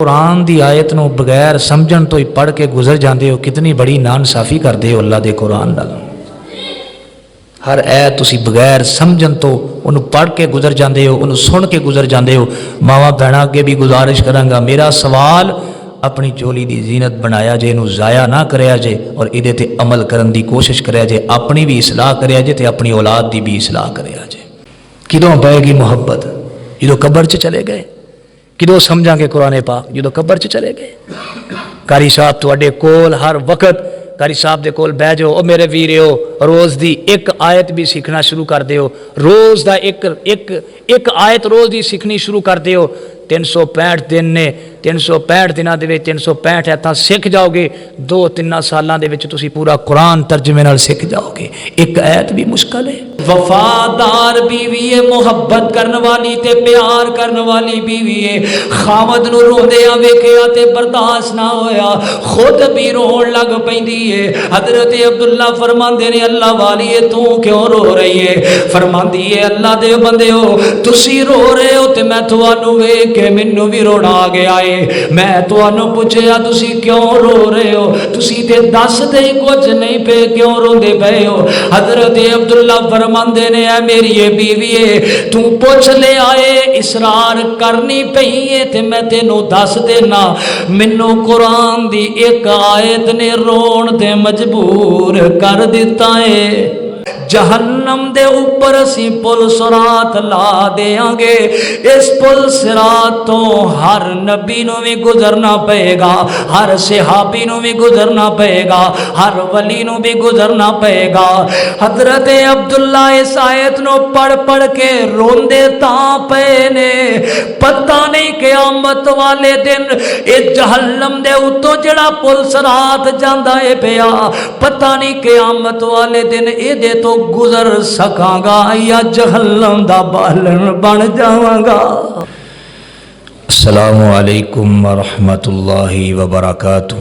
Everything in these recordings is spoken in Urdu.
قرآن دی آیت نو بغیر سمجھن تو ہی پڑھ کے گزر جاندے ہو، کتنی بڑی نانصافی کردے ہو اللہ دے قرآن نال۔ ہر ایت تسی بغیر سمجھن تو انہوں پڑھ کے گزر جاندے ہو، انہوں سن کے گزر جاندے ہو۔ ماواں بہناں اگے بھی گزارش کرانگا، میرا سوال اپنی چولی دی زینت بنایا جے، انہوں ضائع نہ کریا جے اور ادھے تے عمل کرن دی کوشش کریا جے، اپنی بھی اصلاح کریا جے تے اپنی اولاد دی بھی اصلاح کریا جے۔ کدوں پائے گی محبت؟ جدوں قبر چ چلے گئے۔ کدوں سمجھاں گے قرآن پاک؟ جدوں قبر چ چلے گئے۔ قاری صاحب تواڈے کول ہر وقت قاری صاحب دے کول بہ جاؤ، او میرے ویریو روز دی ایک آیت بھی سیکھنا شروع کر دیو، روز دا ایک آیت روز دی سیکھنی شروع کر دیو۔ 365 دن نے، 365 دنوں دے وچ 365 ایتاں سیکھ جاؤ گے، 2-3 سالاں دے وچ تسی پورا قرآن ترجمے نال سیکھ جاؤ گے۔ ایک آیت بھی مشکل ہے۔ وفادار بیوی ہے، محبت کرن والی تے پیار کرن والی بیوی ہے۔ خامد نو روندیاں ویکھیا تے برداشت نہ ہویا، خود بھی رون لگ پیندی ہے۔ حضرت عبداللہ فرماندے نے اللہ والی ہے تو کیوں رو رہی ہے؟ فرماندی ہے اللہ دے بندیو تسی رو رہے ہو تے میں تانوں ویکھ کے مینوں بھی رونا آ گیا ہے۔ میں تانوں پوچھیا تسی کیوں رو رہے ہو؟ تسی تے دس دے کچھ نہیں پے، کیوں روندے پے ہو؟ حضرت عبداللہ فرماندے نے اے میری بیوی ہے تو پوچھ لے آئے اصرار کرنی پئی ہے تے میں تینوں دس دینا، مینوں قرآن دی ایک آیت نے رون تے مجبور کر دیتا ہے۔ جہنم دے اوپر اسی پل صراط لا دیاں گے، اس پل صراط تو ہر نبی نو بھی گزرنا پئے گا، ہر صحابی نو بھی گزرنا پئے گا، ہر ولی نو بھی گزرنا پئے گا۔ حضرت عبداللہ اس آیت نو پڑھ پڑھ کے روندے تاں پئے نے، پتہ نہیں قیامت والے دن اس جہنم دے اتوں جڑا پل صراط جاندا ہے پیا، پتہ نہیں قیامت والے دن اے دے تو گزر سکاں گا یا جہنم دا بالن بن جاواں گا۔ السلام علیکم ورحمۃ اللہ وبرکاتہ۔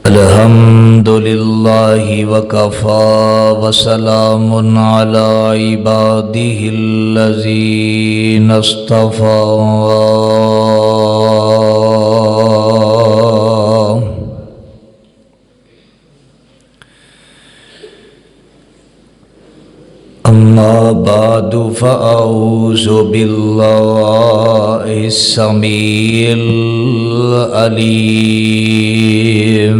الحمد للہ وکفی وسلام علی عبادہ الذین اصطفی۔ اما بعد فاعوذ باللہ السمیع العلیم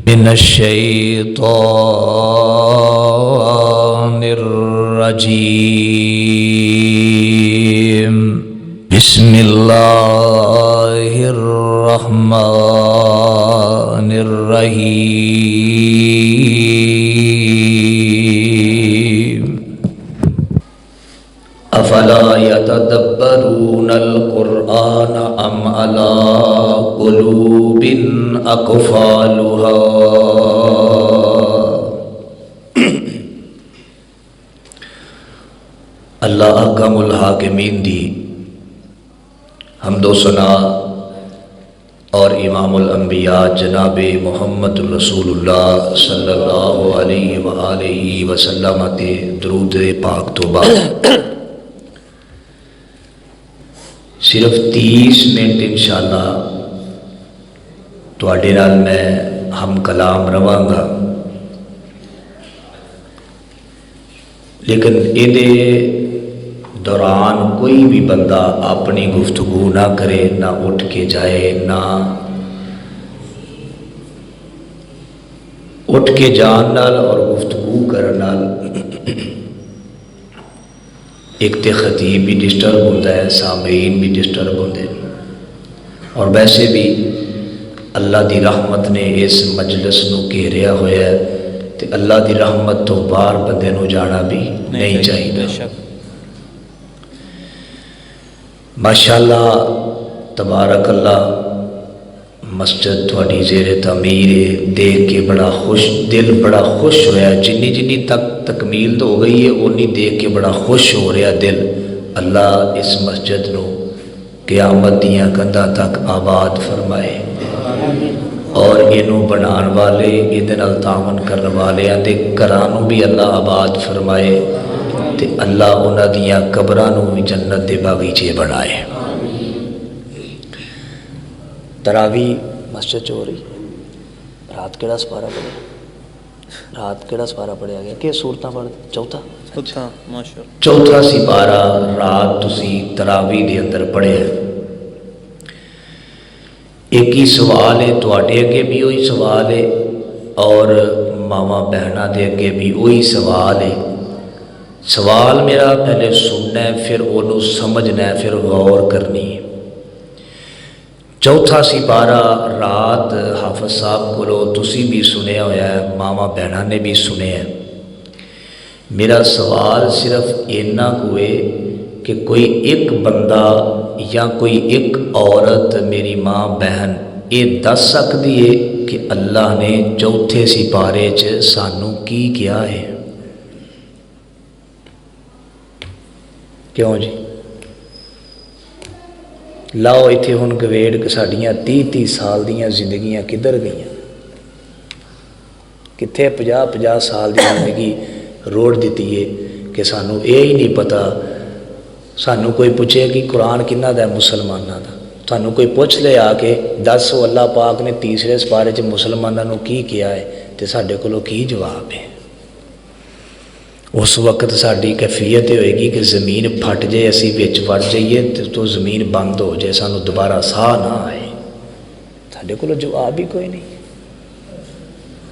من الشیطان الرجیم۔ بسم اللہ الرحمن الرحیم۔ افلا یتدبرون القرآن ام علی قلوب اقفالها۔ اللہ احکم الحاکمین دی حمد و ثنا اور امام الانبیاء جناب محمد رسول اللہ صلی اللہ علیہ وآلہ وسلم تے درود پاک تو بعد صرف 30 منٹ انشاءاللہ تواڈے نال میں ہم کلام رواں گا، لیکن ایدے دوران کوئی بھی بندہ اپنی گفتگو نہ کرے، نہ اٹھ کے جائے، نہ اٹھ کے جان نال اور گفتگو کرن نال ایک تے خطیب بھی ڈسٹرب ہوتا ہے، سامعین بھی ڈسٹرب ہوتے ہیں، اور ویسے بھی اللہ دی رحمت نے اس مجلس نو گھیریا ہوا ہے تے اللہ دی رحمت تو باہر بندے نو جانا بھی نہیں چاہیے۔ ماشاءاللہ تبارک اللہ، مسجد تھوڑی زیر تعمیر ہے، دیکھ کے بڑا خوش، دل بڑا خوش ہویا، جنی تک تکمیل تو ہو گئی ہے انی دیکھ کے بڑا خوش ہو رہا دل۔ اللہ اس مسجد نو قیامت دیاں کندھاں تک آباد فرمائے۔ اور اینوں بنان والے یہ تعاون کرنے والے تے گھراں بھی اللہ آباد فرمائے تے اللہ انہاں دیاں قبراں نوں بھی جنت دے باغیچے بنائے۔ تراوی مسجد ہو رہی، رات کیڑا سپارہ پڑھیا؟ رات کیڑا سپارہ پڑھیا گیا کہ سورتاں پڑھ چوتھا چوتھا سپارہ رات تسی تراوی دے اندر پڑھیا۔ ایک ہی سوال ہے تواڈے اگے بھی وہی سوال ہے اور ماواں بہناں دے اگے بھی وہی سوال ہے۔ سوال میرا پہلے سننا ہے، پھر انہوں سمجھنا ہے، پھر غور کرنی ہے۔ چوتھا سپارہ رات حافظ صاحب کو تسی بھی سنیا ہوا ہے، ماواں بہناں نے بھی سنیا ہے۔ میرا سوال صرف اینا کوئے کہ کوئی ایک بندہ یا کوئی ایک عورت میری ماں بہن یہ دس سکتی ہے کہ اللہ نے چوتھے سپارے سانوں کی کیا ہے؟ کیوں جی؟ لاؤ اتنے ہن گویڑ کہ ساڈیاں 30 سال دیاں زندگیاں کدھر گئیاں؟ کتنے 50 سال دی زندگی روڑ دیتی ہے کہ سانوں یہ ہی نہیں پتا۔ سانوں کوئی پوچھے کہ قرآن کنہ دا ہے؟ مسلمانہ دا۔ سانوں کوئی پوچھ لے آ کے دسو اللہ پاک نے تیسرے سپارے مسلمانوں کی کیا ہے تو ساڈے کولوں کی جواب ہے؟ اس وقت ساری کیفیت ہوئے گی کہ زمین پھٹ جائے، اسی وچ وڑ جائیے تو زمین بند ہو جائے، سانوں دوبارہ ساہ نہ آئے۔ ساڈے کولوں جواب ہی کوئی نہیں،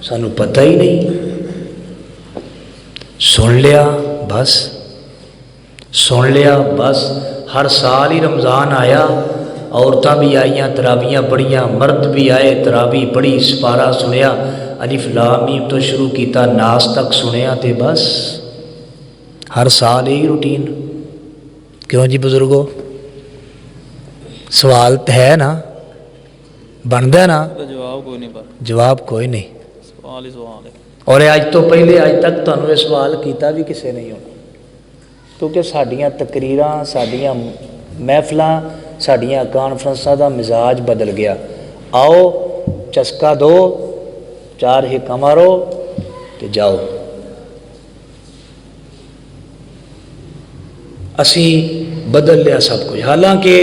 سانوں پتہ ہی نہیں۔ سن لیا بس، سن لیا بس۔ ہر سال ہی رمضان آیا، عورتاں بھی آئیاں تراویاں پڑھیاں، مرد بھی آئے تراوی پڑھی، سپارہ سنیا، الف لام میم تو شروع کیتا ناس تک سنیا تے بس۔ ہر سال یہی روٹین۔ کیوں جی بزرگو؟ سوال ہے نا، بنتا ہے نا؟ جواب کوئی نہیں، سوال ہی سوال ہے۔ اور اج تو پہلے اج تک تمہیں یہ سوال کیتا بھی کسے نہیں ہونا، کیونکہ ساڈیاں تقریراں، ساڈیاں محفلاں، ساڈیاں کانفرنساں دا مزاج بدل گیا۔ آؤ چسکا دو، 4 حکم مارو تے جاؤ۔ اسی بدل لیا سب کچھ، حالانکہ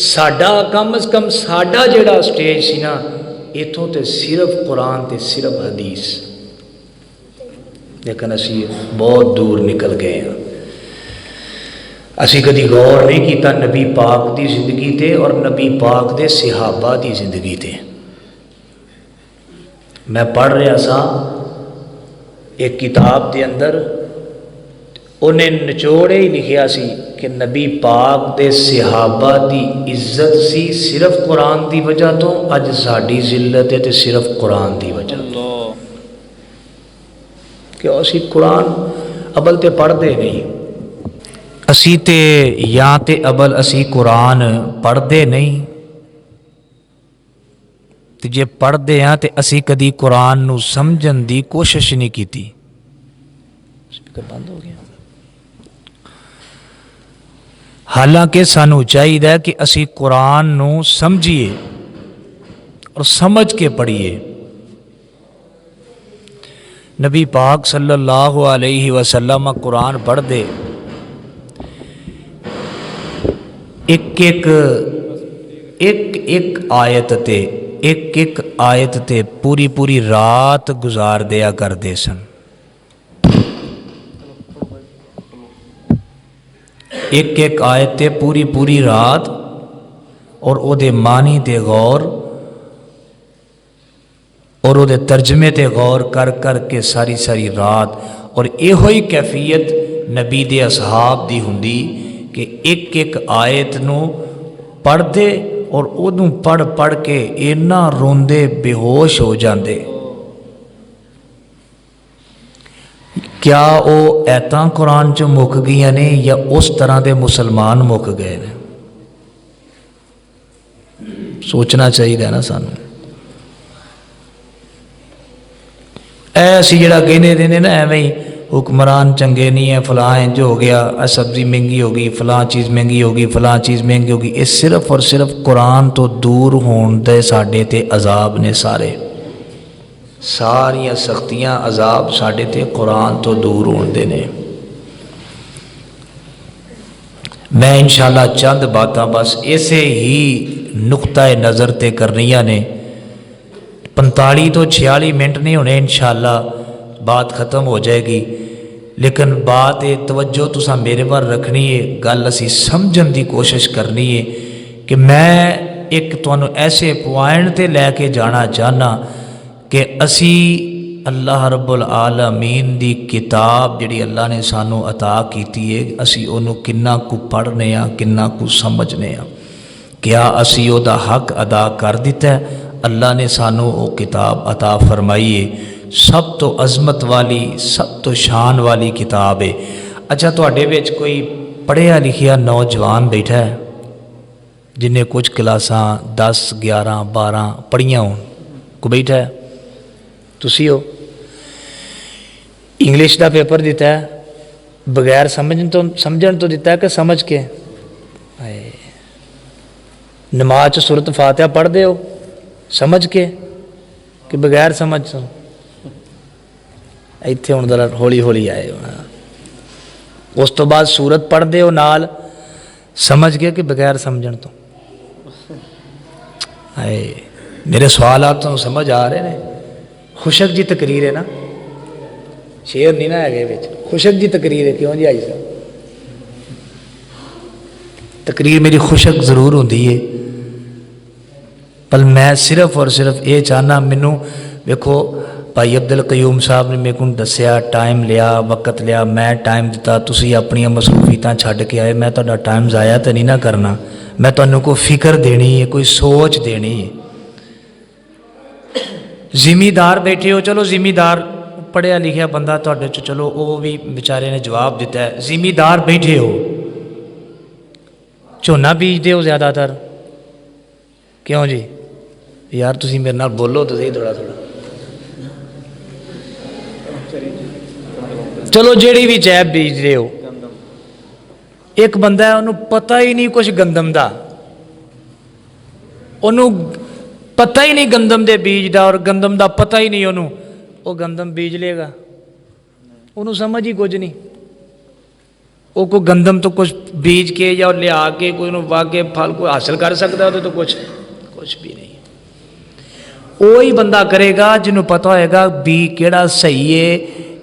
ساڈا کم از کم ساڈا جڑا سٹیج سی نا، اتوں تے صرف قرآن تے صرف حدیث، لیکن اسی بہت دور نکل گئے ہیں۔ اسی کدی غور نہیں کیتا نبی پاک دی زندگی تے اور نبی پاک دے صحابہ دی زندگی تے۔ میں پڑھ رہا سا ایک کتاب دے اندر، انہیں نچوڑے ہی لکھیا سی کہ نبی پاک دے صحابہ دی عزت سی صرف قرآن دی وجہ تو، اج ساڈی ذلت ہے تے صرف قرآن دی وجہ تو۔ کہ اسی قرآن ابل تے پڑھ دے نہیں، اسی تے یا تے ابل اسی قرآن پڑھ دے نہیں، تے جے پڑھ دے ہاں تے اسی کدی قرآن نو سمجھن دی کوشش نہیں کیتی۔ سپیکر بند ہو گیا۔ حالانکہ سانو چاہیے کہ اسی قرآن نو سمجھیے اور سمجھ کے پڑھیے۔ نبی پاک صلی اللہ علیہ وسلم قرآن پڑھ دے، ایک آیت تے پوری رات گزار دیا کرتے سن۔ ایک آیت تے پوری رات، اور او دے معنی تے غور اور او دے ترجمے تے غور کر کے ساری رات۔ اور یہ ہوئی کیفیت نبی دے اصحاب دی ہوندی کہ ایک آیت نو پڑھ دے اور اودوں پڑھ کے اینا روندے بے ہوش ہو جاندے۔ کیا او ایتاں قرآن چ مک گئی نے یا اس طرح دے مسلمان مک گئے نے؟ سوچنا چاہیے نا سانو۔ اے اسی جڑا کہنے دینے نا ایویں ہی حکمران چنگے نہیں ہیں، فلاں انج ہو گیا، سبزی مہنگی ہوگی، فلاں چیز مہنگی ہوگی، فلاں چیز مہنگی ہوگی، یہ صرف اور صرف قرآن تو دور ہون دے ساڈے تے عذاب نے سارے، ساریاں سختیاں عذاب ساڈے تے قرآن تو دور ہون دے نے۔ میں انشاءاللہ چند باتاں بس اسے ہی نقطہ نظر تے کرنیاں نے، 45 تو 46 منٹ نہیں ہونے انشاءاللہ بات ختم ہو جائے گی، لیکن بات توجہ تساں میرے پر رکھنی ہے، گل اسی سمجھن دی کوشش کرنی ہے کہ میں ایک تانوں ایسے پوائنٹ تے لے کے جانا چاہنا کہ اسی اللہ رب العالمین دی کتاب جڑی اللہ نے سانو عطا کیتی ہے، اسی انہوں کنہ کو پڑھنے ہاں، کنہ کو سمجھنے ہاں، کیا اسی او دا حق ادا کر دیتا ہے؟ اللہ نے سانو او کتاب عطا فرمائی ہے، سب تو عظمت والی، سب تو شان والی کتاب ہے۔ اچھا تواڈے وچ کوئی پڑھیا لکھیا نوجوان بیٹھا ہے جنہیں کچھ کلاساں 10 11 12 پڑھیاں ہوں، کو بیٹھا ہے؟ تسی ہو؟ انگلش دا پیپر دیتا ہے بغیر سمجھن تو دیتا ہے کہ سمجھ کے؟ نماز سورت فاتحہ پڑھ دے ہو سمجھ کے کہ بغیر سمجھ تو؟ ایتھے ہوں ذرا ہولی ہولی آئے ہو۔ اس تو بعد سورت پڑھ دے ہو نال سمجھ کے کہ بغیر سمجھن تو؟ میرے سوالات تو سمجھ آ رہے ہیں؟ خوشک جی تقریر ہے نا، شیر نہیں نا ہے بچ، خوشک جی تقریر ہے، کیوں جی آئی صاحب؟ تقریر میری خوشک ضرور ہوندی ہے، پر میں صرف اور صرف یہ چاہنا، مینوں دیکھو بھائی عبد القیوم صاحب نے میرے کو دسیا، ٹائم لیا، وقت لیا، میں ٹائم دیتا، تسی اپنی مصروفیتاں چھڈ کے آئے، میں تہاڈا ٹائم ضائع تو نہیں نہ کرنا، میں تانوں کو فکر دینی ہے، کوئی سوچ دینی ہے۔ ذمہ دار بیٹھے ہو، چلو ذمہ دار پڑھیا لکھیا بندہ تہاڈے چ، چلو وہ بھی بیچارے نے جواب دیتا ہے، ذمہ دار بیٹھے ہو، جھونا بیجتے ہو زیادہ تر، کیوں جی؟ یار تسی میرے نال بولو تو صحیح تھوڑا تھوڑا، چلو جیڑی بھی چیب بیج رہے ہو، ایک بندہ ہے انہوں پتہ ہی نہیں کچھ گندم دا، انہوں پتہ ہی نہیں گندم دے بیج دا، اور گندم دا پتہ ہی نہیں انہوں، وہ گندم بیج لے گا؟ انہوں سمجھ ہی کچھ نہیں، وہ کوئی گندم تو کچھ بیج کے یا لیا کے کوئی انہوں واقع پھل کو حاصل کر سکتا ہے، تو کچھ بھی نہیں۔ وہی بندہ کرے گا جنہوں پتہ ہوئے گا بی کیڑا صحیح ہے،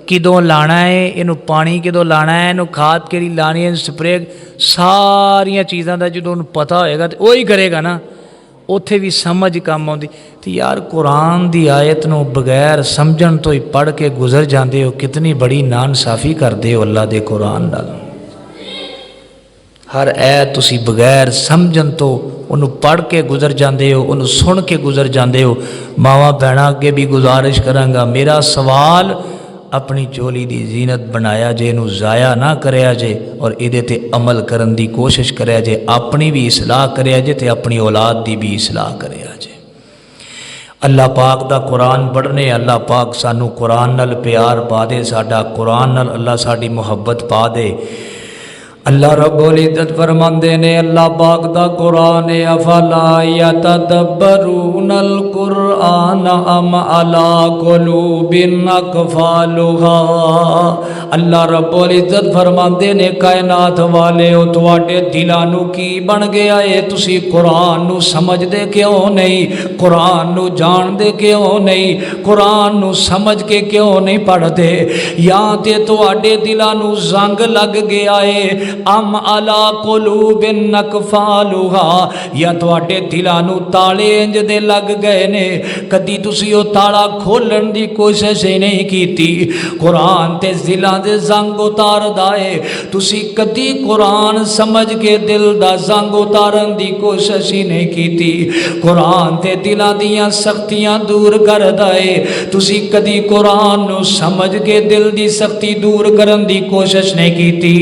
کدوں لانا ہے، انہوں پانی کدوں لانا ہے، انہوں کھاد کیڑی لانی ہے، سپرے ساریاں چیزاں دا جدوں انہوں پتہ ہوئے گا تو وہی کرے گا نا، اتھے بھی سمجھ کام آتی۔ تو یار قرآن دی آیت نو بغیر سمجھن تو ہی پڑھ کے گزر جاندے ہو، کتنی بڑی نانصافی کردے ہو اللہ دے قرآن نال۔ ہر ایت تسی بغیر سمجھن تو انہوں پڑھ کے گزر جاندے ہو، انہوں سن کے گزر جاندے ہو۔ ماواں بہناں اگے بھی گزارش کرانگا، میرا سوال اپنی چولی دی زینت بنایا جے، انہوں ضائع نہ کریا جے، اور ایدے تے عمل کرن دی کوشش کریا جے، اپنی بھی اصلاح کریا جے تے اپنی اولاد دی بھی اصلاح کریا جے۔ اللہ پاک دا قرآن پڑھنے، اللہ پاک سانو قرآن نال پیار پا دے، ساڈا قرآن نال اللہ ساڈی محبت پا دے۔ اللہ رب العزت فرماندے نے، اللہ پاک دا قرآن افلا یتدبرون القرآن ام علی قلوب اقفالها۔ اللہ رب العزت فرماندے نے، کائنات والے ہو، تواڈے دلاں نو کی بن گیا ہے؟ تسی قرآن نو سمجھ دے کیوں نہیں؟ قرآن نو جان دے کیوں نہیں؟ قرآن نو سمجھ کے کیوں نہیں پڑھ دے؟ یا تے تواڈے دلاں نو زنگ لگ گیا ہے، ام علی قلوب اقفالها، یا تواڈے دلاں نو تالے انج دے لگ گئے نے، کدی تسی او تالا کھولن دی کوشش ہی نہیں کیتی۔ قرآن تے دلاں دے زنگ اتار دائے، تسی کدی قرآن سمجھ کے دل دا زنگ اتارن دی کوشش ہی نہیں کیتی۔ قرآن تے دلاں دیاں سختیاں دور کر دائے، تسی کدی قرآن نو سمجھ کے دل دی سختی دور کرن دی کوشش نہیں کیتی۔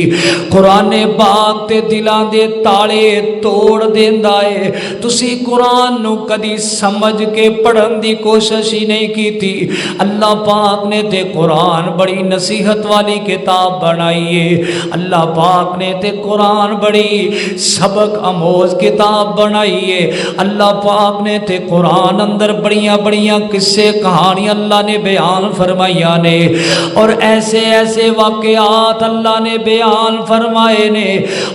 قرآن قرآن پاک تے دلاں دے تالے توڑ دیندا ہے۔ تسی قرآن نو کدی سمجھ کے پڑھن دی کوشش ہی نہیں کیتی۔ اللہ پاک نے تے قرآن بڑی نصیحت والی کتاب بنائی ہے۔ اللہ پاک نے تے قرآن بڑی سبق آموز کتاب بنائی ہے۔ اللہ پاک نے تے قرآن اندر بڑیاں بڑیاں قصے کہانیاں اللہ نے بیان فرمائیاں نے، اور ایسے ایسے واقعات اللہ نے بیان فرمائے نے۔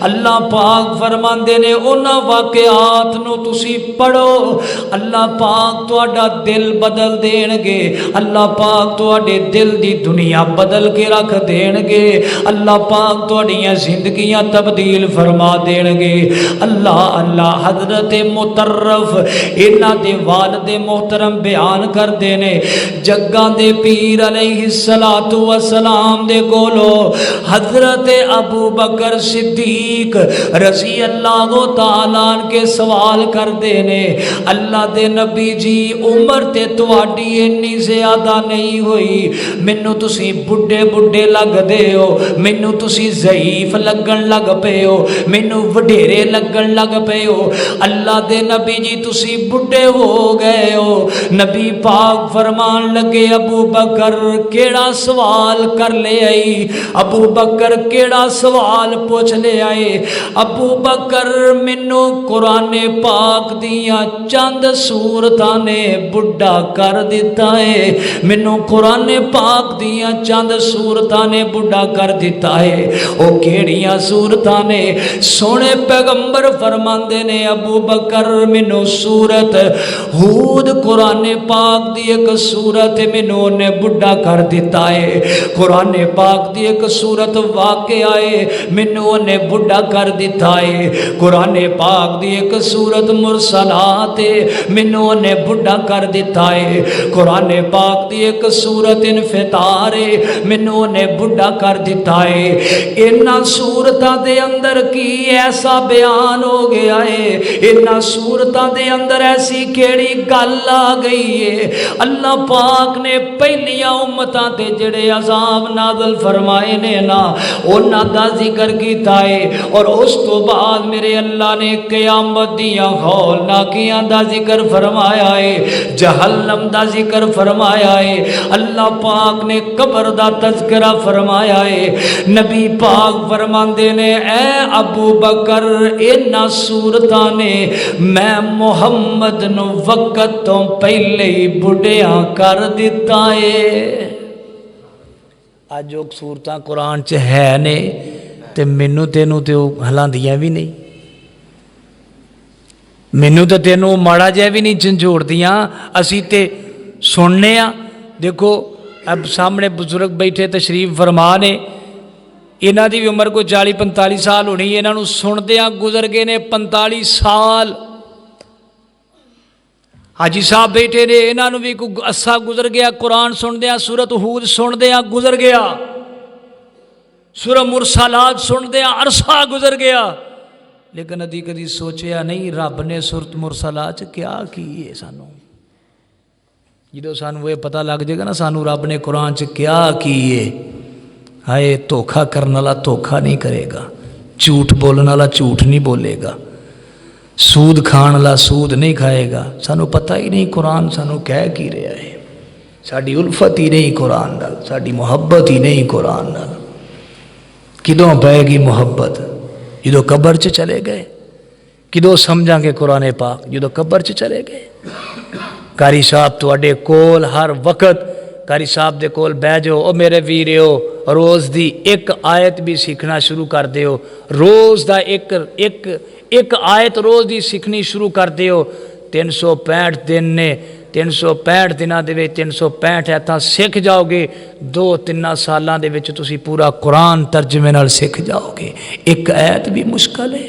اللہ پاک فرماندے نے انہاں واقعات نو تسی پڑھو، اللہ پاک تہاڈا دل بدل دین گے، اللہ پاک تہاڈے دل دی دنیا بدل کے رکھ دین گے، اللہ پاک تہاڈیاں زندگیاں تبدیل فرما دین گے۔ اللہ حضرت مترف انہاں دے والد محترم بیان کر دینے، جگاں دے پیر علیہ السلام دے کولو حضرت ابو بکر صدیق رضی اللہ تعالیٰ عنہ کے سوال کر دینے، اللہ دے نبی جی عمر تے تواڈی اتنی زیادہ نہیں ہوئی، مینوں تسی بڈھے بڈھے لگ دے ہو، مینوں تسی ضعیف لگن لگ پے ہو، مینوں وڈھیرے لگن لگ پے ہو، اللہ دے نبی جی تسی بڈھے ہو گئے ہو۔ نبی پاک فرمان لگے ابو بکر کیڑا سوال کر لے آئی، ابو بکر کیڑا سوال پوچھ لے آئے، ابو بکر مینوں قرآن پاک دیاں چند سورتاں نے بڈھا کر دیتا ہے، مینوں قرآن پاک دیاں چند سورتاں نے بڈھا کر دیتا ہے۔ او کیڑیاں سورتاں نے؟ سونے پیغمبر فرماندے نے ابو بکر مینوں سورت ہود قرآن پاک دی ایک سورت مینوں نے بڈھا کر دیتا ہے، قرآن پاک دی ایک سورت واقعہ ہے مینوں نے بڈھا کر دیتا ہے، قرآن پاک دی ایک سورت مرسلات مینوں نے بڈھا کر دیتا ہے، قرآن پاک دی ایک سورت انفطار مینوں نے بڈھا کر دیتا ہے۔ انہاں سورتاں دے اندر کی ایسا بیان ہو گیا ہے، انہاں سورتاں دے اندر ایسی کیڑی گل آ گئی ہے، اللہ پاک نے پہلیاں امتاں تے جڑے عذاب نازل فرمائے نے نا انہاں دا ذکر کیتا ہے، اور اس تو بعد میرے اللہ نے قیامت دیاں ہولناکیاں دا ذکر فرمایا ہے، جہنم دا ذکر فرمایا ہے، اللہ پاک نے قبر دا تذکرہ فرمایا ہے۔ نبی پاک فرماندے نے اے ابو بکر انہاں سورتاں نے میں محمد نو وقت تو پہلے ہی بڑھیاں کر دیتا ہے۔ آج جو سورتاں قرآن چ ہے نے تے مینوں تینوں تے ہلاندیاں بھی نہیں، مینوں تے تینوں ماڑا جہ بھی نہیں جھنجھوڑ دیاں، اسی تے سننے ہاں۔ دیکھو اب سامنے بزرگ بیٹھے تشریف فرما نے، انہاں دی بھی عمر کو 40-45 سال ہونی، انہاں نو سندیاں گزر گئے نے 45 سال۔ حاجی صاحب بیٹھے نے، انہاں نو بھی کوئی عرصہ گزر گیا، قرآن سندیاں سورت ہود سندیاں گزر گیا، سورہ مرسلات سندیاں عرصہ گزر گیا، لیکن ادھی کدی سوچیا نہیں رب نے سورت مرسلات کیا کی ہے سانو۔ جدو سانو یہ پتہ لگ جائے گا نا سانو رب نے قرآن چ کیا کی ہے، ہائے دھوکھا کرنے والا دھوکھا نہیں کرے گا، جھوٹ بولنے والا جھوٹ نہیں بولے گا، سود کھان والا سود نہیں کھائے گا۔ سانو پتہ ہی نہیں قرآن سانو کہہ کی رہا ہے، ساڈی الفت ہی نہیں قرآن نال، ساڈی محبت ہی نہیں قرآن نال۔ کدوں پائے گی محبت؟ جدو قبر چ چلے گئے۔ کدوں سمجھاں گے قرآن پاک؟ جدو قبر چ چلے گئے۔ قاری صاحب تواڈے کول ہر وقت قاری صاحب دے کول بہ جاؤ، او میرے ویریو روز دی ایک آیت بھی سیکھنا شروع کر دیو، روز دا ایک آیت روز دی سیکھنی شروع کر دیو۔ 365 دن نے، 365 دنوں دے وچ 365 ایتھاں سیکھ جاؤ گے، 2-3 سالاں دے وچ تسی پورا قرآن ترجمے نال سیکھ جاؤ گے۔ ایک آیت بھی مشکل ہے،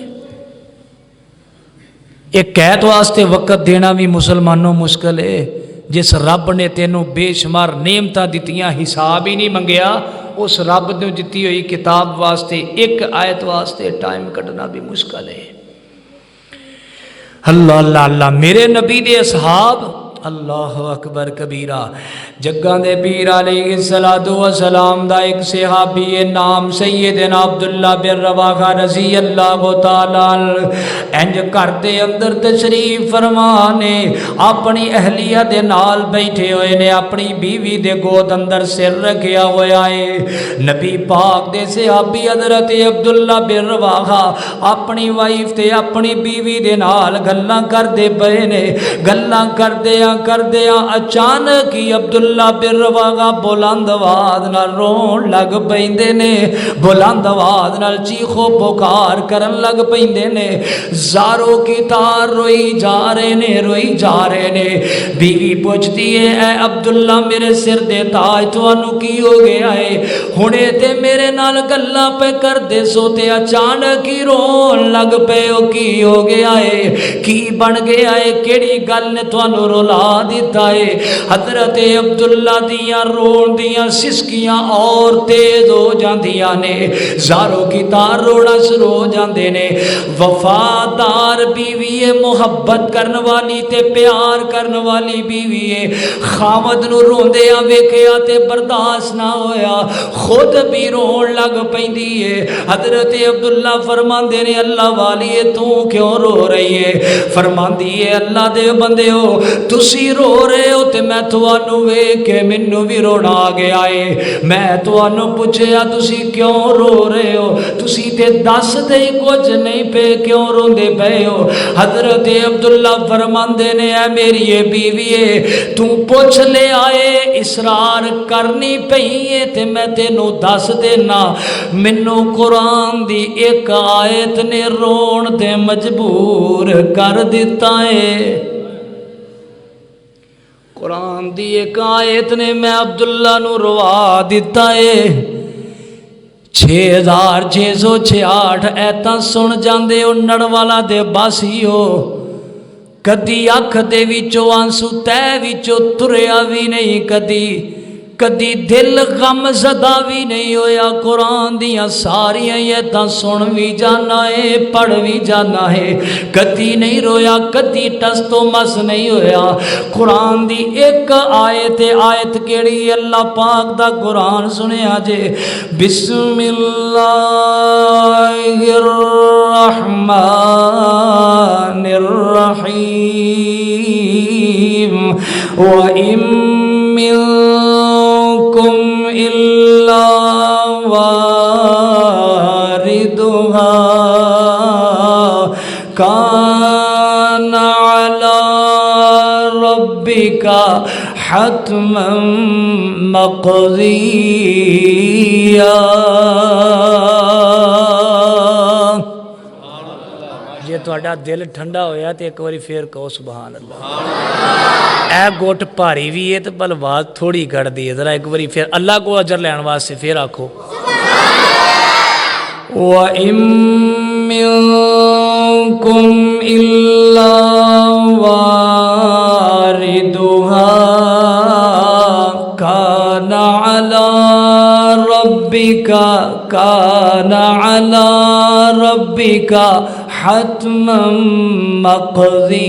ایک آیت واسطے وقت دینا بھی مسلمانوں مشکل ہے۔ جس رب نے تینوں بے شمار نعمتاں دتیاں حساب ہی نہیں منگیا، اس رب نے دتی ہوئی کتاب واسطے ایک آیت واسطے ٹائم کڈنا بھی مشکل ہے۔ اللہ اللہ اللہ، میرے نبی دے اصحاب اللہ اکبر کبیرہ۔ جگاں دے پیر علیہ السلام دا ایک صحابی نام سیدنا عبداللہ بن رواحہ رضی اللہ تعالی انج گھر دے اندر تشریف فرمانے اپنی اہلیہ دے نال بیٹھے ہوئے نے، اپنی بیوی دے گود اندر سر رکھیا ہوا ہے۔ نبی پاک دے صحابی حضرت عبداللہ بن رواحہ اپنی وائف تے اپنی بیوی دے نال گلاں کردے پئے نے، گلاں کردیاں اچانک ہی عبداللہ بن رواحہ بلند آواز نال رون لگ پیندے نے، بلند آواز نال چیخو پکار کرن لگ پیندے نے، زاروں کی تار روئی جا رہے نے۔ بیوی پوچھتی ہے اے عبداللہ میرے سر دے تاج تانوں کی ہو گیا ہے؟ ہنے تے میرے نال گلاں پہ کر دے سو تے اچانک ہی رون لگ پے ہو، کی ہو گیا ہے؟ کی بن گیا ہے؟ کیڑی گل نے تانوں رولا دیتا ہے؟ حضرت عبداللہ دیاں رون دیاں سسکیاں اور تیز ہو جاندیاں نے، زاروں کی تار رونا شروع ہو جاندے نے۔ وفادار بیوی ہے، محبت کرن والی تے پیار کرن والی بیوی ہے، خامد نو روندیاں ویکھیا تے برداشت نہ ہویا، خود بھی رون لگ پیندی ہے۔ حضرت عبداللہ فرماندے نے اللہ والی ہے تو کیوں رو رہی ہے؟ فرماندی ہے اللہ دے بندے ہو تسی رو رہے ہو تے میں تانوں ویکھ کے مینوں بھی رونا آ گیا ہے۔ میں تانوں پوچھیا تسی کیوں رو رہے ہو؟ تسی تے دس دے کچھ نہیں پے کیوں روندے پے ہو؟ حضرت عبداللہ فرماندے نے اے میری یہ بیوی ہے تو پوچھ لے آئے اصرار کرنی پئی ہے تے میں تینوں دس دینا، مینوں قرآن دی ایک آیت نے رون تے مجبور کر دیتا ہے۔ قرآن دی ایک آیت نے میں عبداللہ نو روا دیتا ہے۔ 6668 ایتاں سن جاندے ہو نڑ والا دے باسی ہو، کدی اکھ دے وچوں آنسو تے وچوں تریا بھی نہیں، کدی دل غم زدہ بھی نہیں ہویا۔ قرآن دیاں ساری ایتاں سن بھی جانا ہے، پڑھ بھی جانا ہے، کدی نہیں رویا، کدی ٹس تو مس نہیں ہویا۔ قرآن دی ایک آیت کیڑی اللہ پاک دا قرآن سنیا جے، بسم اللہ الرحمن الرحیم وَإِن مِّنكُمْ إِلَّا وَارِدُهَا كَانَ عَلَى رَبِّكَ حَتْمًا مَّقْضِيًّا۔ جے تہاڈا دل ٹھنڈا ہویا تے ایک باری پھر کہو سبحان اللہ۔ اے گوٹ بھاری بھی ہے تو بل آواز تھوڑی کر دی ہے، ذرا ایک باری پھر اللہ کو اجر لین واسطے پھر آکھو وَإِن مِّنكُمْ إِلَّا وَارِدُهَا كَانَ عَلَى رَبِّكَ حَتْمًا مَّقْضِيًّا۔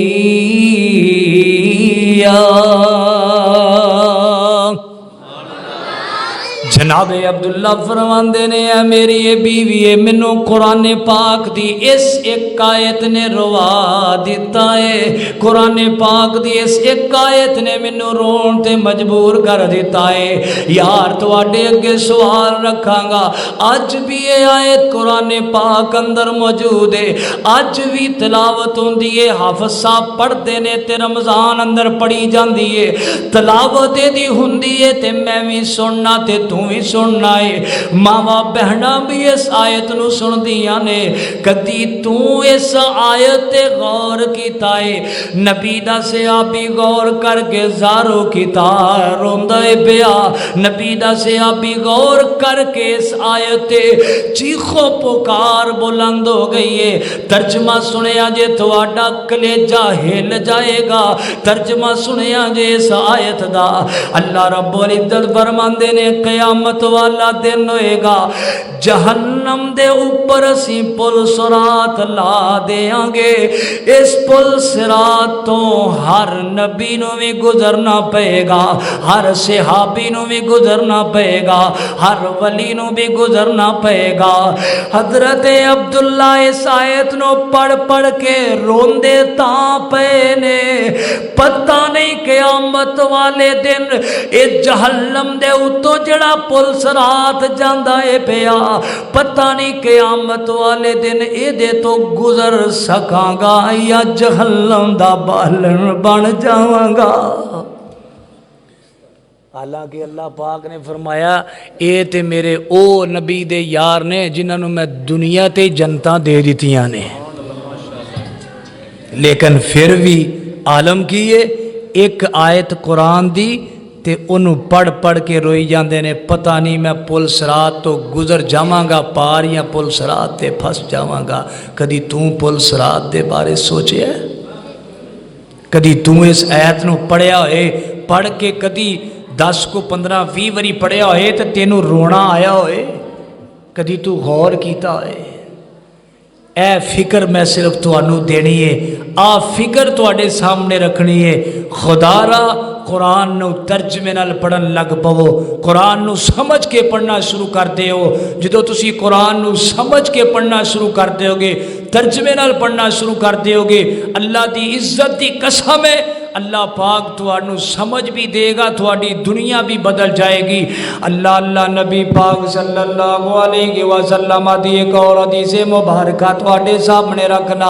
جناب عبداللہ فرماندے نے اے میری یہ بیوی ہے، مینوں قرآن پاک دی اس ایک آیت نے روا دیتا ہے، قرآن پاک دی اس ایک آیت نے مینوں رون تے مجبور کر دیتا ہے۔ یار تواڈے اگے سوال رکھاں گا، اج بھی یہ آیت قرآن پاک اندر موجود ہے، اج بھی تلاوت ہوندی ہے، حافظ صاحب پڑھتے نے تے رمضان اندر پڑھی جاندی ہے، تلاوت دی ہوندی ہے تے میں بھی سننا تے تو بھی سننا ہے، ماوا بہنا بھی اس آیت نو سن دیاں نے۔ کدی تو اس آیت تے غور کیتا ہے؟ نبی دا صحابی غور کر کے زارو کیتا روندا ہے پیا، نبی دا صحابی غور کر کے اس آیت تے چیخو پکار بلند ہو گئی ہے۔ ترجمہ سنیا جے تواڈا کلیجہ ہل جائے گا، ترجمہ سنیا جے اس آیت دا۔ اللہ رب العزت فرماندے نے قیامت قیامت والا دن ہوئے گا جہنم دے اوپر اسی پل صراط لا دیاں گے اس پل صراط تو ہر نبی نو بھی گزرنا پئے گا ہر صحابی نو بھی گزرنا پئے گا ہر ولی نو بھی گزرنا پئے گا حضرت عبداللہ اس آیت نو پڑھ پڑھ کے روندے تاں پئے نے پتہ نہیں قیامت والے دن اے جہنم دے اتو جڑا پل صراط جاندا اے پیا پتہ نہیں قیامت والے دن اے دے تو گزر سکاں گا یا جہنم دا بالن بن جاواں گا حالانکہ اللہ پاک نے فرمایا اے تے میرے او نبی دے یار نے جنہاں نوں میں دنیا تے جنتاں دے دتیاں نے لیکن پھر بھی عالم کیے ایک آیت قرآن دی تے انہوں پڑھ پڑھ کے روئی جاندے نے پتہ نہیں میں پل صراط تو گزر جاواں گا پار یا پل صراط تے پھس جاواں گا کدی توں پل صراط دے بارے سوچے ہے کدی توں اس آیت نو پڑھیا ہوئے پڑھ کے کدی 10 کو 15 20 وری پڑھیا ہوئے تے تینوں رونا آیا ہوئے کدی تو غور کیتا ہوئے اے فکر میں صرف تانوں دینی ہے آ فکر تواڈے سامنے رکھنی ہے خدا را قرآن نو ترجمے نال پڑھن لگ پو قرآن نو سمجھ کے پڑھنا شروع کر دے ہو جدو تسی قرآن نو سمجھ کے پڑھنا شروع کر دے ہوگے ترجمے نال پڑھنا شروع کر دے ہوگے اللہ دی عزت دی قسم ہے اللہ پاک تانوں سمجھ بھی دے گا تہاڈی دنیا بھی بدل جائے گی اللہ اللہ نبی پاک صلی اللہ علیہ وسلم دی ایک اور حدیث مبارکہ تہاڈے سامنے رکھنا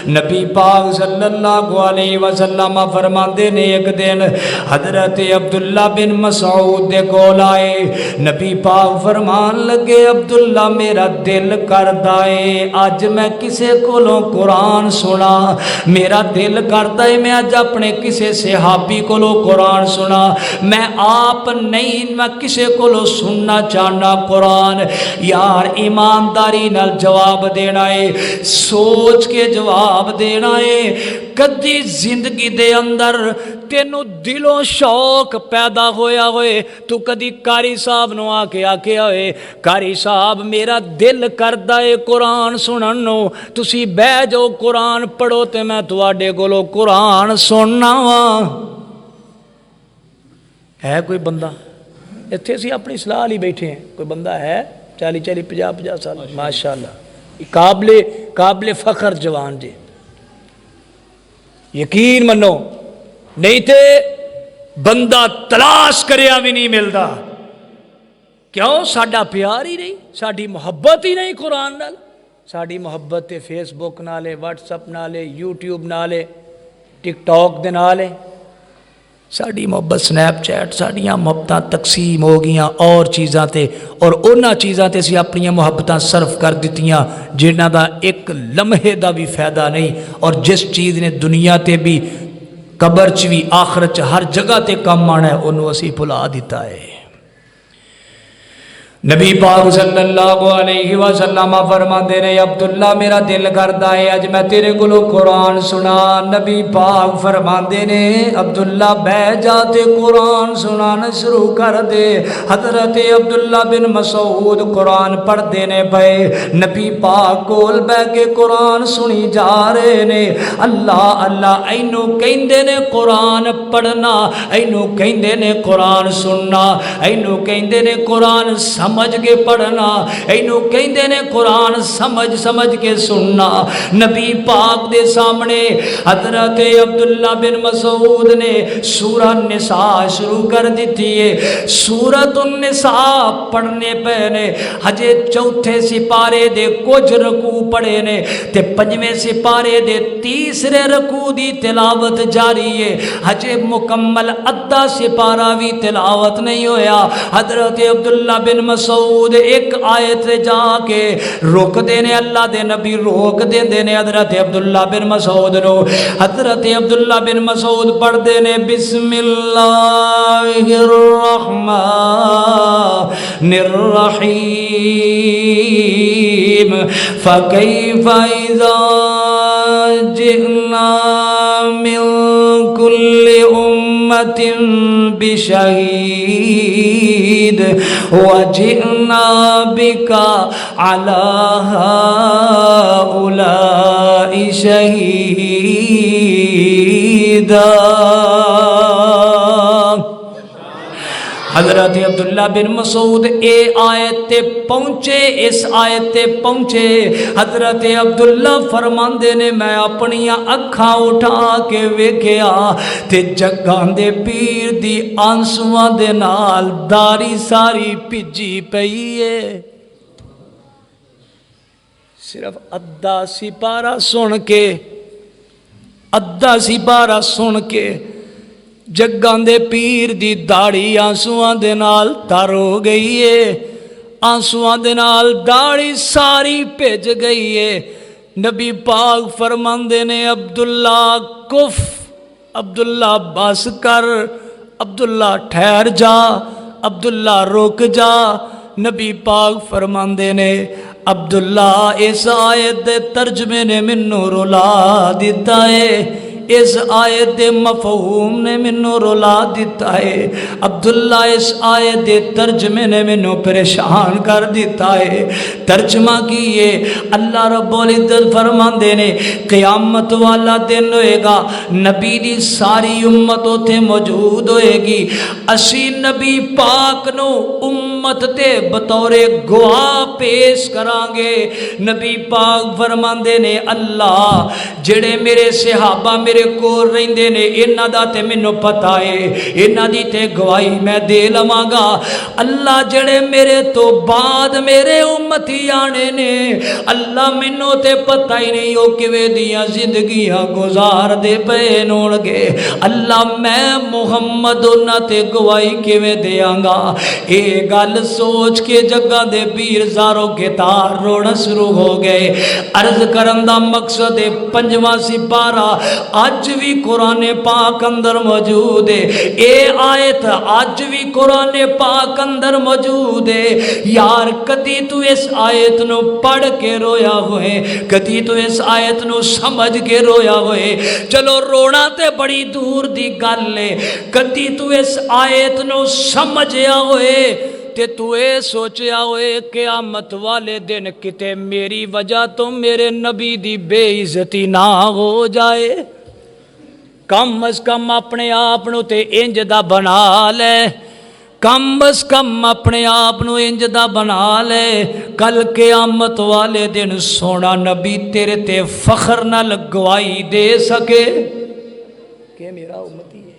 نبی پاک صلی اللہ علیہ وسلم فرماندے نے ایک دن حضرت عبداللہ بن مسعود دے کول آئے نبی پاک فرمان لگے عبداللہ میرا دل کردا ہے اج میں کسے کولوں قرآن سنا میرا دل کردا ہے میں اج اپنے کسے صحابی کو لو قرآن سنا میں آپ نہیں میں کسے کو لو سننا چاہنا قرآن یار ایمانداری نال جواب دینا ہے سوچ کے جواب دینا ہے کدی زندگی دے اندر تینوں دلوں شوق پیدا ہویا ہوئے تو کدی قاری صاحب نو آکے ہوئے قاری صاحب میرا دل کردا ہے قرآن سنن نو تسی بہ جاؤ قرآن پڑھو تے میں تواڈے کولوں قرآن سننا وا ہے کوئی بندہ اتھے اسی اپنی صلاح لی بیٹھے ہیں کوئی بندہ ہے 40 50 سال ماشاءاللہ قابل فخر جوان جی یقین منو نہیں تے بندہ تلاش کریا بھی نہیں ملتا کیوں ساڈا پیار ہی نہیں ساڈی محبت ہی نہیں قرآن نال ساڈی محبت تے فیس بک نالے واٹس اپ نالے یوٹیوب نالے ٹک ٹاک دے نالے ساڈی محبت سنیپ چیٹ ساڈیاں محبتاں تقسیم ہو گیاں اور چیزاں تے اور اونا چیزاں تے اسی اپنی محبتاں صرف کر دیتیاں جنہاں دا ایک لمحے دا بھی فائدہ نہیں اور جس چیز نے دنیا تے بھی قبر چ بھی آخرت چ ہر جگہ تے کم آنا ہے انہوں اسی بھلا دیتا ہے نبی پاک صلی اللہ علیہ وسلم فرماندے نے عبداللہ میرا دل کردا ہے اج میں تیرے کولوں قرآن سنا نبی پاک فرماندے نے عبداللہ بہ جا تے قرآن سنانا شروع کر دے حضرت عبداللہ بن مسعود قرآن پڑھ دینے پئے نبی پاک کول بہ کے قرآن سنی جا رہے نے اللہ اللہ اینو کہندے نے قرآن پڑھنا اینو کہندے نے قرآن سننا اینو کہندے نے قرآن سمجھ کے پڑھنا اینو کہندے نے قرآن سمجھ کے سننا نبی پاک دے سامنے حضرت عبداللہ بن مسعود نے سورہ النساء شروع کر دیتی ہے سورۃ النساء پڑھنے پہ نے ہجے چوتھے سپارے دے کچھ رکوع پڑھے نے تے پنجویں سپارے دے تیسرے رکوع دی تلاوت جاری ہے ہجے مکمل ادھا سپارہ بھی تلاوت نہیں ہویا حضرت عبداللہ بن مسعود ایک آیت جا کے روک دینے اللہ دے نبی روک دینے حضرت عبداللہ بن مسعود نو حضرت عبداللہ بن مسعود پڑھ دینے بسم اللہ الرحمن الرحیم فکیف اذا جئنا من کل امت بشہید شہید وجئنا بک علی ہؤلاء شہیدا۔ حضرت عبداللہ بن مسعود اے آیت تے پہنچے، اس آیت تے پہنچے، حضرت عبداللہ فرماندے نے میں اپنی اکھاں اٹھا کے ویکھیا تے جگاں دے پیر دی آنسواں دے نال داڑھی ساری پجی پئی ہے۔ صرف ادھا سپارہ سن کے، ادھا سپارہ سن کے جگاں دے پیر دی داڑھی آنسواں دے نال تر ہو گئی ہے، آنسواں دے نال داڑھی ساری بھج گئی ہے۔ نبی پاک فرماندے نے عبداللہ کف، عبداللہ بس کر، عبداللہ ٹھہر جا، عبداللہ رک جا۔ نبی پاک فرماندے نے عبداللہ اس آیت دے ترجمے نے منو رلا دیتا ہے، اس آیت دے مفہوم نے منو رلا دیتا ہے، عبداللہ اس آیت دے ترجمے نے منو پریشان کر دیتا ہے۔ ترجمہ کیے اللہ رب العزت فرماندے نے قیامت والا دن ہوئے گا، نبی دی ساری امت اتھے موجود ہوئے گی، اسی نبی پاک نو امت تے بطور گواہ پیش کرانگے۔ نبی پاک فرماندے نے اللہ جڑے میرے صحابہ میرے کول رہندے نے انہاں دا تے مینوں پتہ ہے، انہاں دی تے گواہی میں دے لواں گا۔ اللہ جڑے میرے تو بعد میرے امتی آنے نے، اللہ مینوں تے پتہ ہی نہیں ہو کیویں دیاں زندگیاں گزار دے پئے ہون گے، اللہ میں محمد انہاں تے گواہی کیویں دیاں گا۔ اے گل سوچ کے جگہ دے پیر زارو کے تار رونا شروع ہو گئے۔ عرض کرن دا مقصد ہے پنجواں سپارہ آج بھی قرآن پاک اندر موجود ہے، اے آیت آج بھی قرآن پاک اندر موجود ہے۔ یار کدی تو اس آیت نو پڑھ کے رویا ہوئے، کدی تو اس آیت نو سمجھ کے رویا ہوئے، چلو رونا تے بڑی دور دی گل ہے، کدی تو اس آیت نو سمجھیا ہوئے تے تو اے سوچیا ہوئے قیامت والے دن کتے میری وجہ تو میرے نبی دی بے عزتی نہ ہو جائے۔ کم از کم اپنے آپنو تے انج دا بنا لے، کم از کم اپنے آپنو انج دا بنا لے، کل قیامت والے دن سونا نبی تیرے تے فخر نال گواہی دے سکے کہ میرا امتی ہے،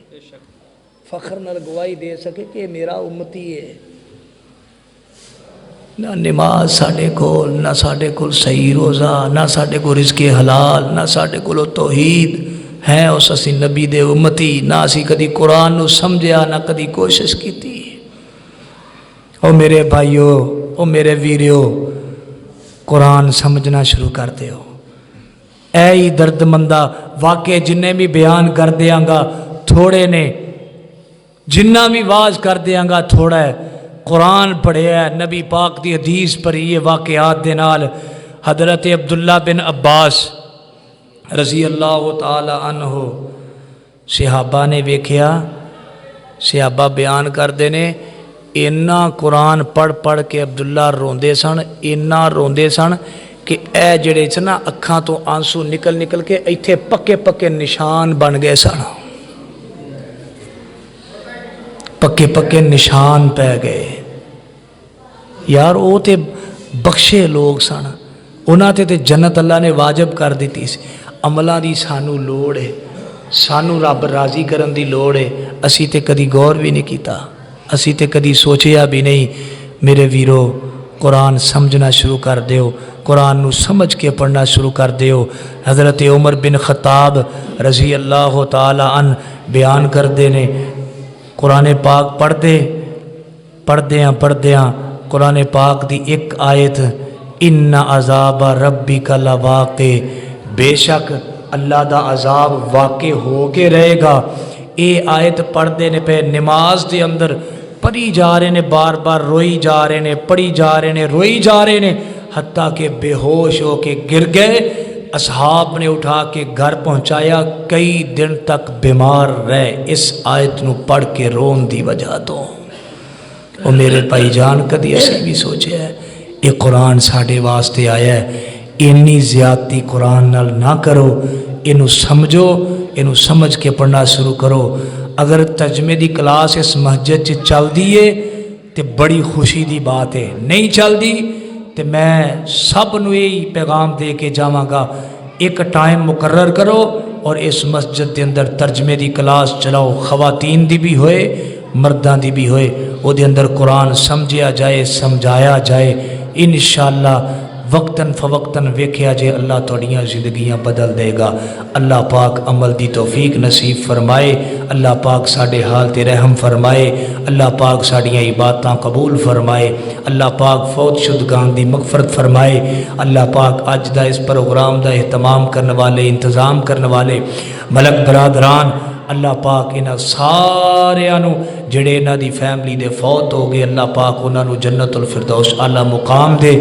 فخر نال گواہی دے سکے کہ میرا امتی ہے۔ نہ نماز ساڈے کول، نہ ساڈے کول صحیح روزہ، نہ ساڈے کول رزق حلال، نہ ساڈے کول توحید ہے، اس اسی نبی دے امتی، نہ اسی کدی قرآن نو سمجھیا، نہ کدی کوشش کیتی۔ او میرے بھائیو، او میرے ویریو، قرآن سمجھنا شروع کر دیو۔ اے ہی درد مندہ واقعے جنہیں بھی بیان کر دیاں گا تھوڑے نے، جنہ بھی واز کر دیاں گا تھوڑا ہے۔ قرآن پڑھے ہے، نبی پاک دی حدیث پڑھی ہے، واقعات دے نال۔ حضرت عبداللہ بن عباس رضی اللہ تعالی عنہ صحابہ نے ویکھیا، صحابہ بیان کر دینے اینا قرآن پڑھ پڑھ کے عبداللہ روندے سن، اینا روندے سن کہ اے جڑے چنا اکھاں تو آنسو نکل نکل کے ایتھے پکے پکے نشان بن گئے سن، پکے پکے نشان پہ گئے۔ یار او تے بخشے لوگ سن، انہاں تے جنت اللہ نے واجب کر دیتی سی۔ عملاں دی سانو لوڑ ہے، سانو رب راضی کرن دی لوڑ ہے، اسی تے کدی غور بھی نہیں کیتا، اسی تے کدی سوچیا بھی نہیں۔ میرے ویرو قرآن سمجھنا شروع کر دیو، قرآن نو سمجھ کے پڑھنا شروع کر دیو۔ حضرت عمر بن خطاب رضی اللہ تعالی عنہ بیان کر دینے، قرآن پاک پڑھ دیاں قرآن پاک دی ایک آیت، ان عذاب ربک لواقع، بے شک اللہ دا عذاب واقع ہو کے رہے گا۔ اے آیت پڑھ دینے پہ نماز دے اندر پڑھی جا رہے نے، بار بار روئی جا رہے نے، پڑھی جا رہے نے، روئی جا رہے نے، حتیٰ کہ بے ہوش ہو کے گر گئے۔ اصحاب نے اٹھا کے گھر پہنچایا، کئی دن تک بیمار رہے اس آیت نو پڑھ کے رون دی وجہ تو۔ وہ میرے بھائی جان کدی اسی بھی سوچیا ہے یہ قرآن ساڈے واسطے آیا ہے، اینی زیادتی قرآن نال نہ کرو، اینو سمجھو، اینو سمجھ کے پڑھنا شروع کرو۔ اگر ترجمے دی کلاس اس مسجد چ چل دی ہے تو بڑی خوشی دی بات ہے، نہیں چل دی تو میں سب نو یہی پیغام دے کے جاواں گا، ایک ٹائم مقرر کرو اور اس مسجد دے اندر ترجمے دی کلاس چلاؤ، خواتین دی بھی ہوئے مرداں دی بھی ہوئے، وہ دے اندر قرآن سمجھیا جائے، سمجھایا جائے، انشاءاللہ وقتاً فوقتاً ویکھیا جے اللہ توڑیاں زندگیاں بدل دے گا۔ اللہ پاک عمل دی توفیق نصیب فرمائے، اللہ پاک ساڈے حال تے رحم فرمائے، اللہ پاک ساڈیاں عبادتاں قبول فرمائے، اللہ پاک فوت شدگان دی مغفرت فرمائے، اللہ پاک اج دا اس پروگرام دا اہتمام کرنے والے، انتظام کرنے والے ملک برادران، اللہ پاک انہاں ساریاں نو جڑے انہاں دی فیملی دے فوت ہو گئے، اللہ پاک انہاں نو جنت الفردوس اعلیٰ مقام دے،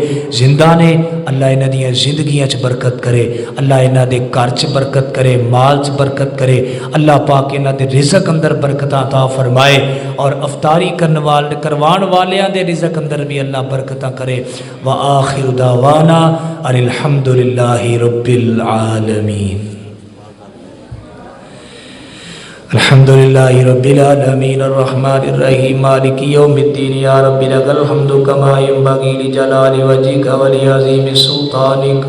زندہ نے اللہ انہاں دیاں زندگیاں چ برکت کرے، اللہ انہاں دے گھر چ برکت کرے، مال چ برکت کرے، اللہ پاک انہاں دے رزق اندر برکت عطا فرمائے، اور افطاری کروان والیاں دے رزق اندر بھی اللہ برکتاں کرے۔ وآخر دعوانا ان الحمدللہ رب العالمین۔ الحمدللہ رب العالمین الرحمن الرحیم مالک یوم الدین یا رب لک الحمد کما ینبغی لجلال وجهک ولعظیم سلطانک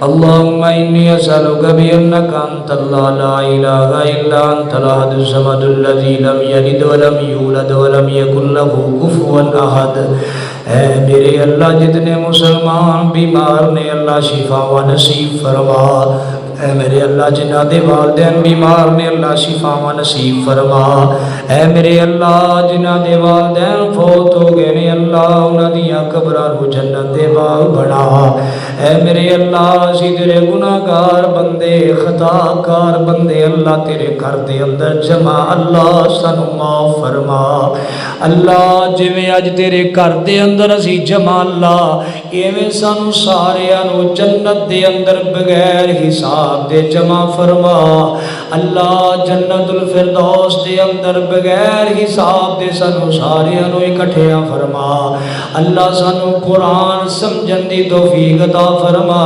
اللہم انی اسألک بأنک انت اللہ لا الہ الا انت الاحد الصمد الذی لم یلد ولم یولد ولم یکن لہ کفوا احد۔ اے میرے اللہ جتنے مسلمان بیمار نے اللہ شفا نصیب فرما، اے میرے اللہ جنہ دے والدین بیمار نے اللہ شفا نصیب فرما، اے میرے اللہ جنہ دے والدین فوت ہو گئے نے اللہ انہاں دیاں قبراں نو جنت دے باغ بنا، اے میرے اللہ اسی تیرے گناہگار بندے خطا کار بندے اللہ تیرے گھر دے اندر جمع، اللہ سانو معاف فرما، اللہ جویں اج تیرے گھر دے اندر اسی جمع اللہ ایویں سانو ساریاں نو جنت دے اندر بغیر حساب دے جمع فرما، اللہ جنت الفردوس دے اندر بغیر حساب دے سانو ساریاں نو اکٹھیاں فرما، اللہ سانو قرآن سمجھن دی توفیق عطا فرما،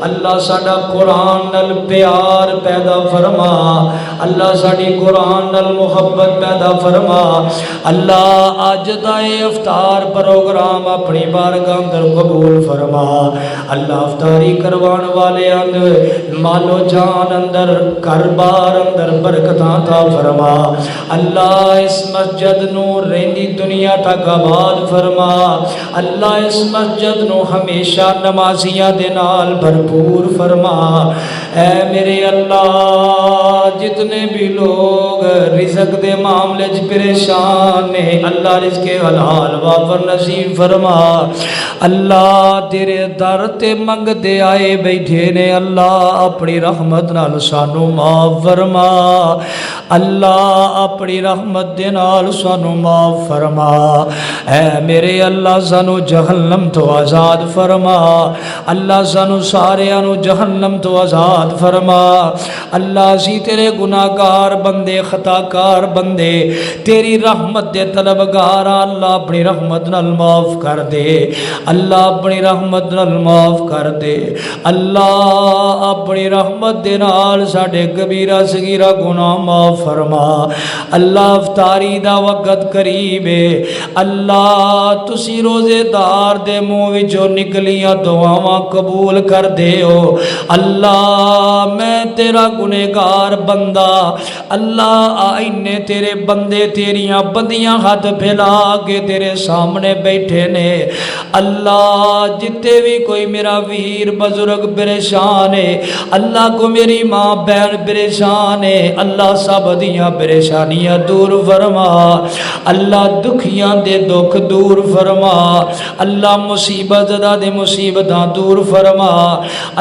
اللہ ساڈا قرآن نال پیار پیدا فرما، اللہ ساڈی قرآن نال محبت پیدا فرما، اللہ اج دا اے افطار پروگرام اپنی بارگاہ اندر قبول فرما، اللہ افطاری کروان والے اندر مال و جان اندر گھر بار اندر برکتاں عطا فرما، اللہ اس مسجد نو رہندی دنیا تک آباد فرما، اللہ اس مسجد نو ہمیشہ نمازیاں دے نال بھرپور فرما، اے میرے اللہ جتنے بھی لوگ رزق دے معاملے چ پریشان نے اللہ رزق حلال وافر نصیب فرما، اللہ تیرے در تے منگ دے آئے بیٹھے نے اللہ اپنی رحمت نال سانو معاف فرما، اللہ اپنی رحمت دے نال سانو معاف فرما، اے میرے اللہ سانو جہنم تو آزاد فرما، اللہ سانو ساریاں نو جہنم تو آزاد فرما، اللہ اسی تیرے گناہگار بندے خطا کار بندے تیری رحمت دے طلبگار، اللہ اپنی رحمت نال معاف کر دے، اللہ اپنی رحمت نال معاف کر دے، اللہ اپنی رحمت دے نال ساڈے کبیرہ صغیرہ گناہ معاف فرما، اللہ افطاری دا وقت قریب ہے، اللہ تسی روزے دار دے منہ وچوں نکلیاں دعاواں قبول کر دیو، اللہ میں تیرا گنہگار بندہ، اللہ آئینے تیرے بندے تیریاں بندیاں ہاتھ پھیلا کے تیرے سامنے بیٹھے نے، اللہ جتے بھی کوئی میرا ویر بزرگ پریشان ہے، اللہ کو میری ماں بہن پریشان ہے، اللہ سب دیاں پریشانیاں دور فرما، اللہ دکھیاں دے دکھ دور فرما، اللہ مصیبت زدہ دے مصیبتاں دور فرما،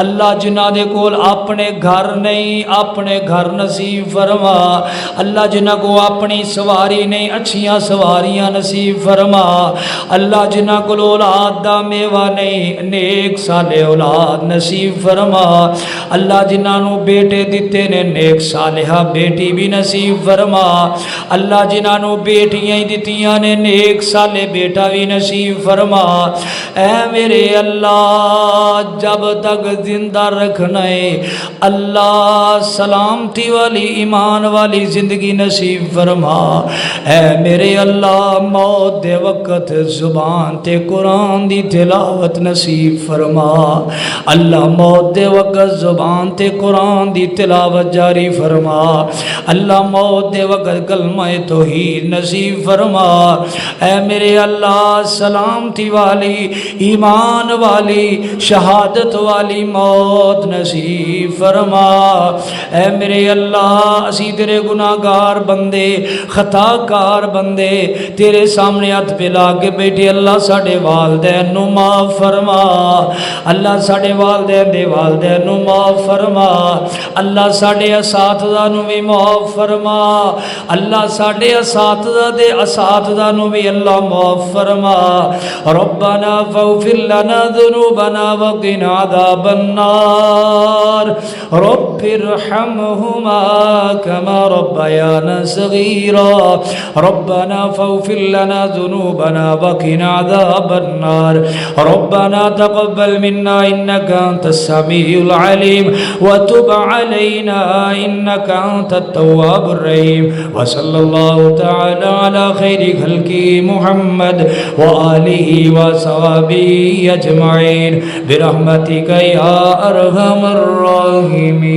اللہ جنہ دے کول اپنے گھر نہیں اپنے گھر نصیب فرما اللہ جنہ کو اپنی سواری نہیں اچھیاں سواریاں نصیب فرما اللہ جنہ کو اولاد دا میوہ نہیں نیک صالح اولاد نصیب فرما اللہ جنہ نو بیٹے دیتے نے نیک صالحہ بیٹی بھی نصیب فرما اللہ جنہ نو بیٹیاں ہی دیتیاں نے نیک صالح بیٹا بھی نصیب فرما اے میرے اللہ جب تک زندہ رکھنا ہے اللہ سلامتی والی ایمان والی زندگی نصیب فرما اے میرے اللہ موت دے وقت زبان تے قرآن دی تلاوت نصیب فرما اللہ موت دے وقت زبان تے قرآن دی تلاوت جاری فرما اللہ موت دے وقت کلمہ توحید نصیب فرما اے میرے اللہ سلامتی والی ایمان والی شہادت والی موت نصیب فرما اے میرے اللہ اسی تیرے گناہگار بندے خطا کار بندے تیرے سامنے ہاتھ پھیلا کے بیٹھے اللہ ساڈے والدین نو معاف فرما اللہ ساڈے والدین دے والدین نو معاف فرما اللہ ساڈے اساتذہ نو بھی معاف فرما اللہ ساڈے اساتذہ دے اساتذہ نو بھی اللہ معاف فرما ربنا فاغفر لنا ذنوبنا وقنا عذاب النار رب ارحمهما كما ربيانا صغيرا ربنا فاغفر لنا ذنوبنا وقنا عذاب النار ربنا تقبل منا إنك أنت السميع العليم وتب علينا إنك أنت التواب الرحيم وصلى الله تعالى على خير خلقه محمد وآله وصحبه أجمعين برحمتك يا أرحم الراحمين